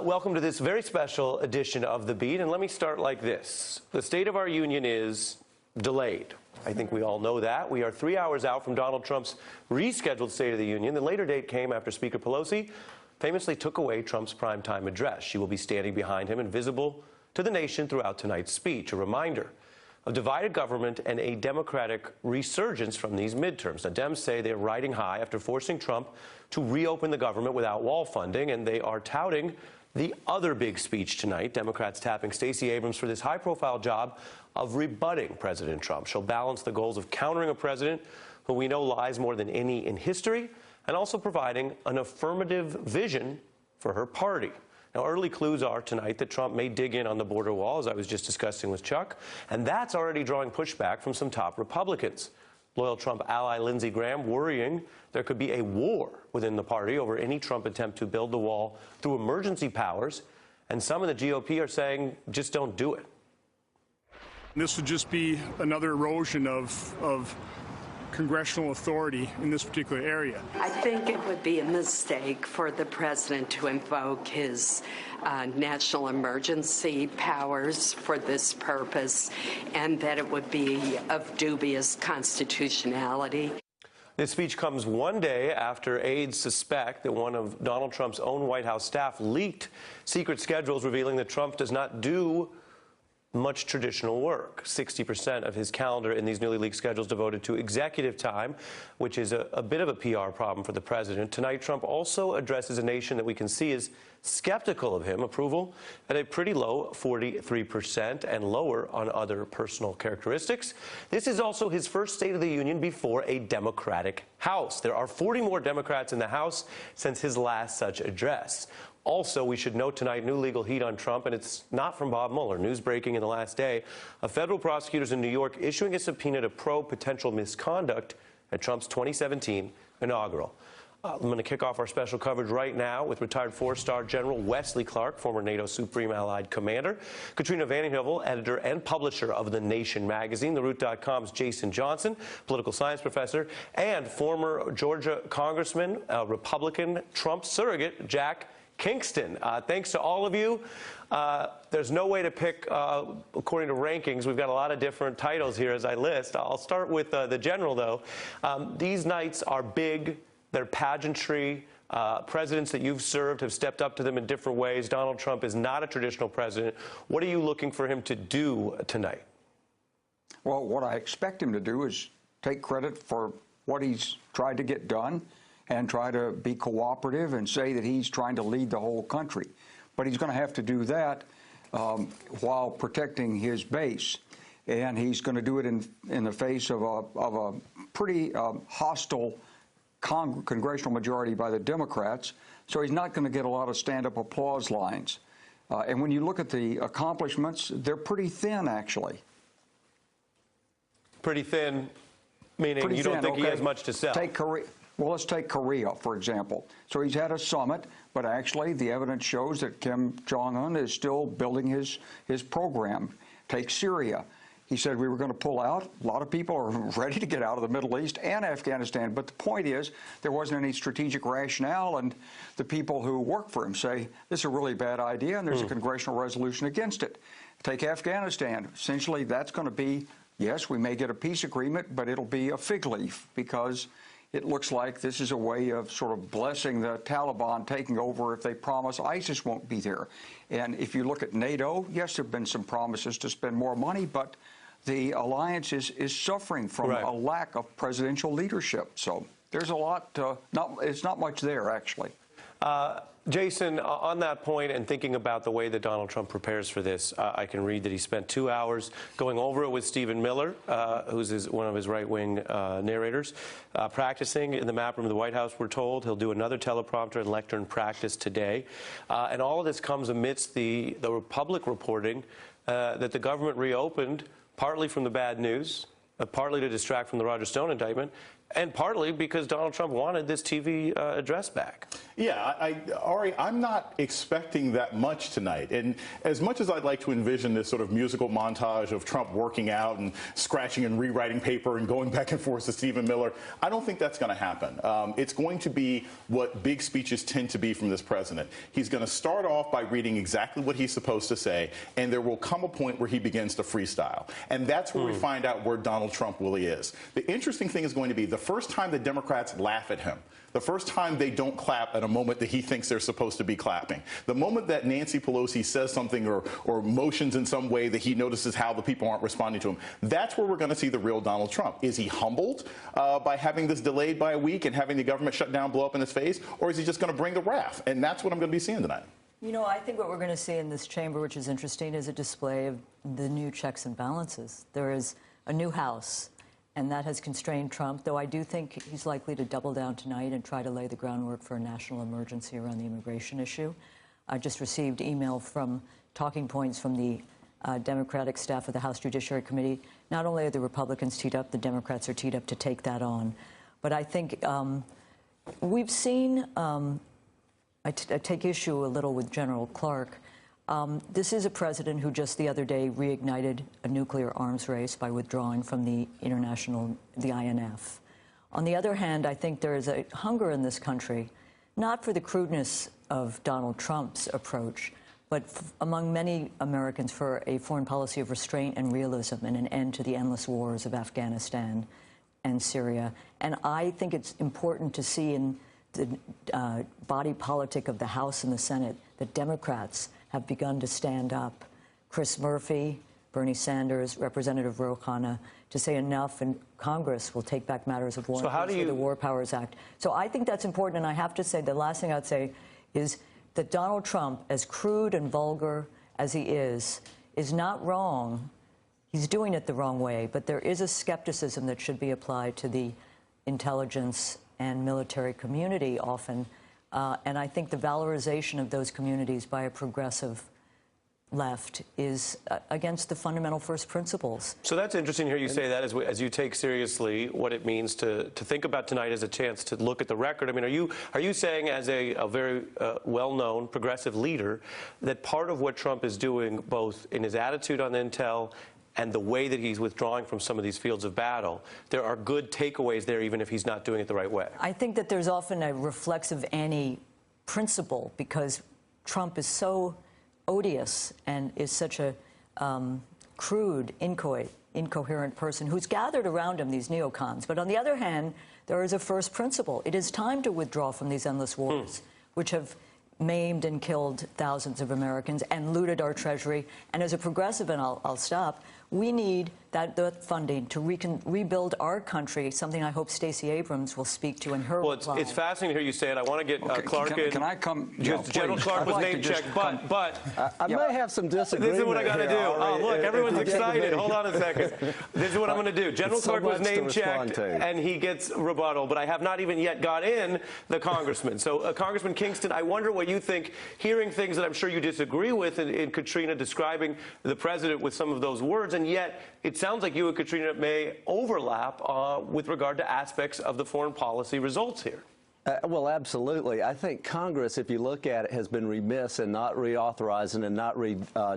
Welcome to this very special edition of The Beat, and let me start like this. The State of our Union is delayed. I think we all know that. We are 3 hours out from Donald Trump's rescheduled State of the Union. The later date came after Speaker Pelosi famously took away Trump's primetime address. She will be standing behind him and visible to the nation throughout tonight's speech, a reminder of divided government and a Democratic resurgence from these midterms. Now, Dems say they're riding high after forcing Trump to reopen the government without wall funding, and they are touting the other big speech tonight. Democrats tapping Stacey Abrams for this high-profile job of rebutting President Trump. She'll balance the goals of countering a president who we know lies more than any in history, and also providing an affirmative vision for her party. Now, early clues are tonight that Trump may dig in on the border wall, as I was just discussing with Chuck, and that's already drawing pushback from some top Republicans. Loyal Trump ally Lindsey Graham worrying there could be a war within the party over any Trump attempt to build the wall through emergency powers, and some in the GOP are saying just don't do it. This would just be another erosion of congressional authority in this particular area. I think it would be a mistake for the president to invoke his national emergency powers for this purpose, and that it would be of dubious constitutionality. This speech comes one day after aides suspect that one of Donald Trump's own White House staff leaked secret schedules revealing that Trump does not do much traditional work. 60% of his calendar in these newly leaked schedules devoted to executive time, which is a bit of a PR problem for the president. Tonight, Trump also addresses a nation that we can see is skeptical of him. Approval at a pretty low 43% and lower on other personal characteristics. This is also his first State of the Union before a Democratic House. There are 40 more Democrats in the House since his last such address. Also, we should note tonight new legal heat on Trump, and it's not from Bob Mueller. News breaking in the last day of federal prosecutors in New York issuing a subpoena to probe potential misconduct at Trump's 2017 inaugural. I'm going to kick off our special coverage right now with retired four-star General Wesley Clark, former NATO Supreme Allied Commander, Katrina, Vanden, editor and publisher of The Nation magazine, TheRoot.com's Jason Johnson, political science professor, and former Georgia Congressman, Republican Trump surrogate, Jack Kingston. Thanks to all of you. There's no way to pick, according to rankings. We've got a lot of different titles here as I list. I'll start with the general, though. These nights are big. They're pageantry. Presidents that you've served have stepped up to them in different ways. Donald Trump is not a traditional president. What are you looking for him to do tonight? Well, what I expect him to do is take credit for what he's tried to get done and try to be cooperative and say that he's trying to lead the whole country. But he's going to have to do that while protecting his base. And he's going to do it in the face of a pretty hostile congressional majority by the Democrats. So he's not going to get a lot of stand-up applause lines. And when you look at the accomplishments, they're pretty thin, actually. Pretty thin, meaning pretty you don't think he has much to sell? Well, let's take Korea, for example. So he's had a summit, but actually the evidence shows that Kim Jong-un is still building his program. Take Syria. He said we were going to pull out. A lot of people are ready to get out of the Middle East and Afghanistan. But the point is there wasn't any strategic rationale, and the people who work for him say this is a really bad idea, and there's a congressional resolution against it. Take Afghanistan. Essentially, that's going to be, yes, we may get a peace agreement, but it'll be a fig leaf because it looks like this is a way of sort of blessing the Taliban taking over if they promise ISIS won't be there. And if you look at NATO, yes, there have been some promises to spend more money, but the alliance is suffering from a lack of presidential leadership. So there's a lot, it's not much there, actually. Jason, on that point and thinking about the way that Donald Trump prepares for this, I can read that he spent 2 hours going over it with Stephen Miller, who's one of his right-wing narrators, practicing in the map room of the White House, we're told. He'll do another teleprompter and lectern practice today. And all of this comes amidst the Republic reporting that the government reopened partly from the bad news, partly to distract from the Roger Stone indictment, And partly because Donald Trump wanted this TV address back. Yeah, Ari, I'm not expecting that much tonight. And as much as I'd like to envision this sort of musical montage of Trump working out and scratching and rewriting paper and going back and forth to Stephen Miller, I don't think that's going to happen. It's going to be what big speeches tend to be from this president. He's going to start off by reading exactly what he's supposed to say, and there will come a point where he begins to freestyle. And that's where we find out where Donald Trump really is. The interesting thing is going to be the first time the Democrats laugh at him, the first time they don't clap at a moment that he thinks they're supposed to be clapping, the moment that Nancy Pelosi says something or motions in some way that he notices how the people aren't responding to him, that's where we're going to see the real Donald Trump. Is he humbled by having this delayed by a week and having the government shut down, blow up in his face, or is he just going to bring the wrath? And that's what I'm going to be seeing tonight. You know, I think what we're going to see in this chamber, which is interesting, is a display of the new checks and balances. There is a new House, and that has constrained Trump, though I do think he's likely to double down tonight and try to lay the groundwork for a national emergency around the immigration issue. I just received email from talking points from the Democratic staff of the House Judiciary Committee. Not only are the Republicans teed up, the Democrats are teed up to take that on. But I think we've seen, I take issue a little with General Clark. This is a president who just the other day reignited a nuclear arms race by withdrawing from the INF. On the other hand, I think there is a hunger in this country, not for the crudeness of Donald Trump's approach, but among many Americans for a foreign policy of restraint and realism and an end to the endless wars of Afghanistan and Syria. And I think it's important to see in the body politic of the House and the Senate that Democrats have begun to stand up. Chris Murphy, Bernie Sanders, Representative Ro Khanna, to say enough, and Congress will take back matters of war through the War Powers Act. So I think that's important, and I have to say, the last thing I'd say is that Donald Trump, as crude and vulgar as he is not wrong. He's doing it the wrong way, but there is a skepticism that should be applied to the intelligence and military community often. And I think the valorization of those communities by a progressive left is against the fundamental first principles. So that's interesting to hear you say that as you take seriously what it means to think about tonight as a chance to look at the record. I mean, are you saying as a very well-known progressive leader that part of what Trump is doing, both in his attitude on intel and the way that he's withdrawing from some of these fields of battle, there are good takeaways there even if he's not doing it the right way? I think that there's often a reflexive anti-principle because Trump is so odious and is such a crude, incoherent person who's gathered around him these neocons. But on the other hand, there is a first principle. It is time to withdraw from these endless wars, which have maimed and killed thousands of Americans and looted our treasury. And as a progressive, and I'll stop, we need that funding to rebuild our country, something I hope Stacey Abrams will speak to in her reply. It's fascinating to hear you say it. I want to get Clark in. Can I come? General Clark was name-checked, but I may have some disagreement. This is what I got to do. Oh, look, everyone's excited. Hold on a second. This is what I'm going to do. General Clark was name-checked, and he gets rebuttal, but I have not even yet got in the congressman. So, Congressman Kingston, I wonder what you think, hearing things that I'm sure you disagree with in Katrina describing the president with some of those words, and yet it sounds like you and Katrina may overlap with regard to aspects of the foreign policy results here. Well, absolutely. I think Congress, if you look at it, has been remiss in not reauthorizing and not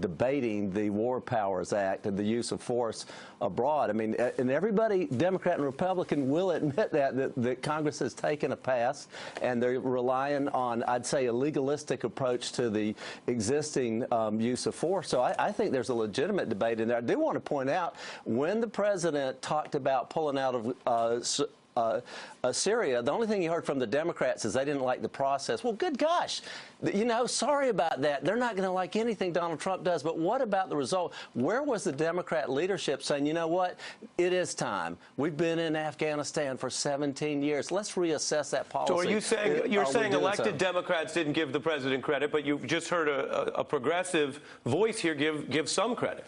debating the War Powers Act and the use of force abroad. I mean, and everybody, Democrat and Republican, will admit that Congress has taken a pass, and they're relying on, I'd say, a legalistic approach to the existing use of force. So I think there's a legitimate debate in there. I do want to point out, when the president talked about pulling out of Syria, the only thing you heard from the Democrats is they didn't like the process. Well, good gosh, you know, sorry about that. They're not going to like anything Donald Trump does. But what about the result? Where was the Democrat leadership saying, you know what, it is time. We've been in Afghanistan for 17 years. Let's reassess that policy. So are you saying, you're saying elected Democrats didn't give the president credit, but you've just heard a progressive voice here give some credit?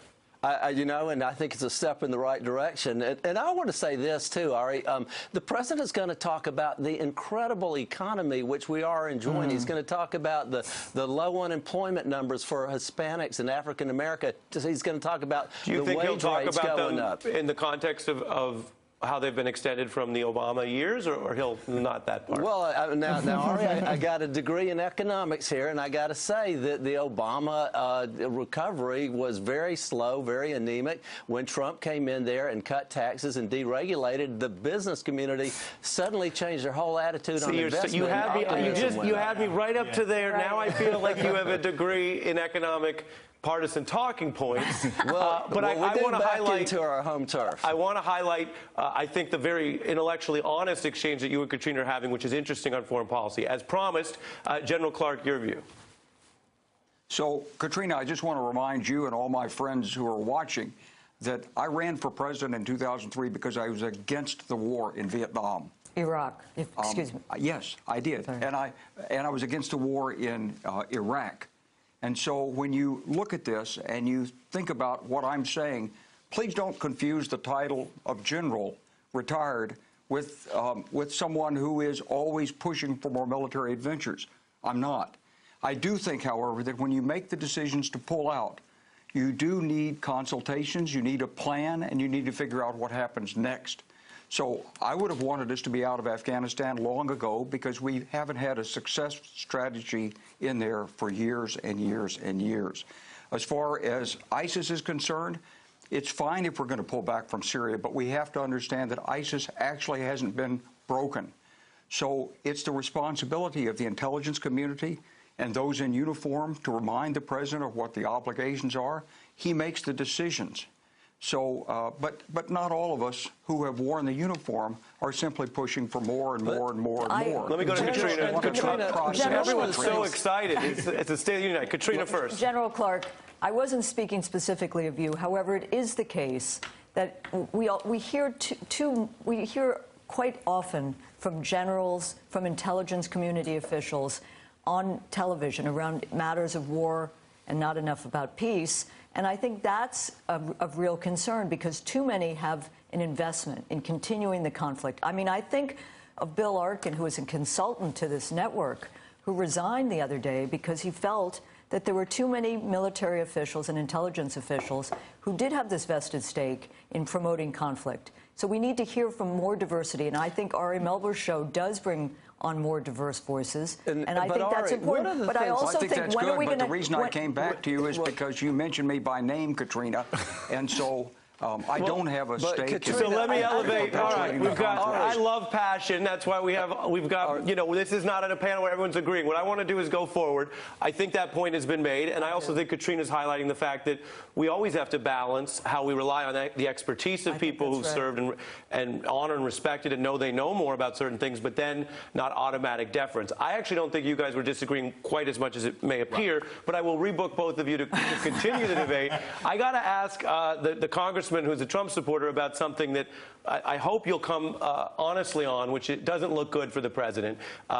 You know, and I think it's a step in the right direction. And I want to say this, too, Ari. The president's going to talk about the incredible economy which we are enjoying. He's going to talk about the low unemployment numbers for Hispanics and African America. He's going to talk about the wage rates going up. In the context of how they've been extended from the Obama years, or he'll not that part? Well, now Ari, I got a degree in economics here, and I got to say that the Obama recovery was very slow, very anemic. When Trump came in there and cut taxes and deregulated, the business community suddenly changed their whole attitude on investment. You had me right up to there. Right. Now I feel like you have a degree in economic partisan talking points. But I want to highlight into our home turf. I want to highlight, I think, the very intellectually honest exchange that you and Katrina are having, which is interesting on foreign policy. As promised, General Clark, your view. So, Katrina, I just want to remind you and all my friends who are watching that I ran for president in 2003 because I was against the war in Vietnam. Iraq, excuse me. Yes, I did. Sorry. And I was against the war in Iraq. And so when you look at this and you think about what I'm saying, please don't confuse the title of general, retired, with someone who is always pushing for more military adventures. I'm not. I do think, however, that when you make the decisions to pull out, you do need consultations, you need a plan, and you need to figure out what happens next. So I would have wanted us to be out of Afghanistan long ago because we haven't had a success strategy in there for years and years and years. As far as ISIS is concerned, it's fine if we're going to pull back from Syria, but we have to understand that ISIS actually hasn't been broken. So it's the responsibility of the intelligence community and those in uniform to remind the president of what the obligations are. He makes the decisions. So, but not all of us who have worn the uniform are simply pushing for more and more and more and more. Let me go to Katrina. Everyone's so excited. It's a State of the Union. Katrina first. General Clark, I wasn't speaking specifically of you. However, it is the case that we hear quite often from generals, from intelligence community officials on television around matters of war and not enough about peace. And I think that's of real concern because too many have an investment in continuing the conflict. I mean, I think of Bill Arkin, who is a consultant to this network, who resigned the other day because he felt that there were too many military officials and intelligence officials who did have this vested stake in promoting conflict. So we need to hear from more diversity. And I think Ari Melber's show does bring on more diverse voices, and I think that's important. But I also think that's good, but the reason I came back to you is because you mentioned me by name, Katrina, and so I don't have a stake. Katrina, so let me elevate. All right, we've got. I love passion. That's why we've got. You know, this is not at a panel where everyone's agreeing. What I want to do is go forward. I think that point has been made, and I also think Katrina's highlighting the fact that we always have to balance how we rely on the expertise of people who've served and honor and respected and know they know more about certain things, but then not automatic deference. I actually don't think you guys were disagreeing quite as much as it may appear, but I will rebook both of you to continue the debate. I got to ask the congressman who's a Trump supporter about something that I hope you'll come honestly on, which it doesn't look good for the president,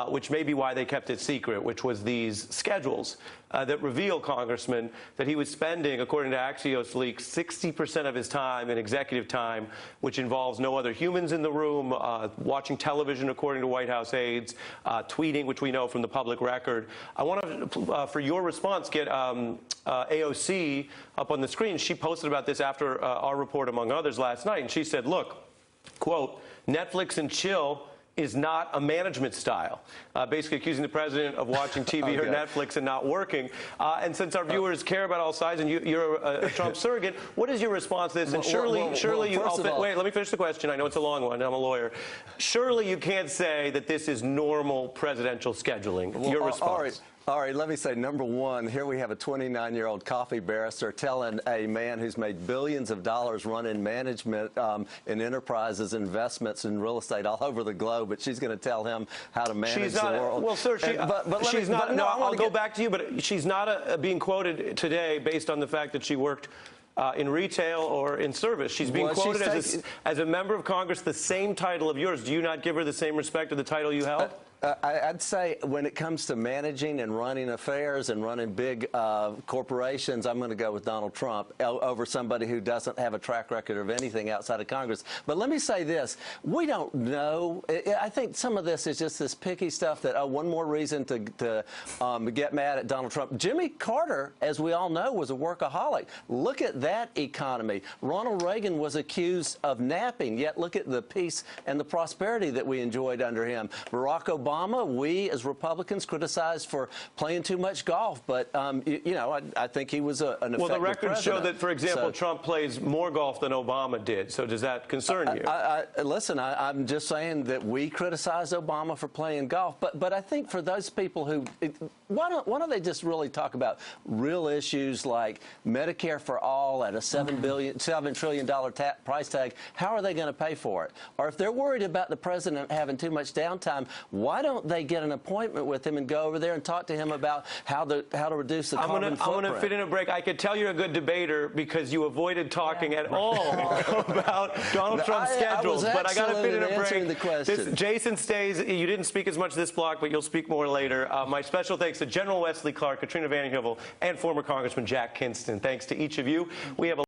which may be why they kept it secret, which was these schedules that reveal, Congressman, that he was spending, according to Axios leaks, 60% of his time in executive time, which involves no other humans in the room, watching television, according to White House aides, tweeting, which we know from the public record. I want to, for your response, get AOC up on the screen. She posted about this after our report, among others, last night, and she said, look, quote, Netflix and chill is not a management style, basically accusing the president of watching TV or Netflix and not working. And since our viewers care about all sides and you're a Trump surrogate, what is your response to this? And wait, let me finish the question. I know it's a long one. I'm a lawyer. Surely you can't say that this is normal presidential scheduling. Your response. All right, let me say, number one, here we have a 29-year-old coffee barrister telling a man who's made billions of dollars running management in enterprises, investments in real estate all over the globe, but she's going to tell him how to manage the world. Well, sir, she's not. No, I'll go back to you, but she's not being quoted today based on the fact that she worked in retail or in service. She's being quoted as a member of Congress, the same title of yours. Do you not give her the same respect of the title you held? I'd say when it comes to managing and running affairs and running big corporations, I'm going to go with Donald Trump over somebody who doesn't have a track record of anything outside of Congress. But let me say this. We don't know. I think some of this is just this picky stuff that, one more reason to get mad at Donald Trump. Jimmy Carter, as we all know, was a workaholic. Look at that economy. Ronald Reagan was accused of napping, yet look at the peace and the prosperity that we enjoyed under him. Barack Obama, we as Republicans criticized for playing too much golf, but you know, I think he was an effective president. Well, the records show that, for example, Trump plays more golf than Obama did. So does that concern you? Listen, I'm just saying that we criticize Obama for playing golf, but I think for those people who, why don't they just really talk about real issues like Medicare for all at a $7 trillion price tag? How are they going to pay for it? Or if they're worried about the president having too much downtime, why don't they get an appointment with him and go over there and talk to him about how to reduce the carbon footprint? I'm going to fit in a break. I could tell you're a good debater because you avoided talking at all about Donald Trump's schedules. But I got to fit in a break. Jason stays. You didn't speak as much this block, but you'll speak more later. My special thanks to General Wesley Clark, Katrina, Vanden, and former Congressman Jack Kingston. Thanks to each of you. We have a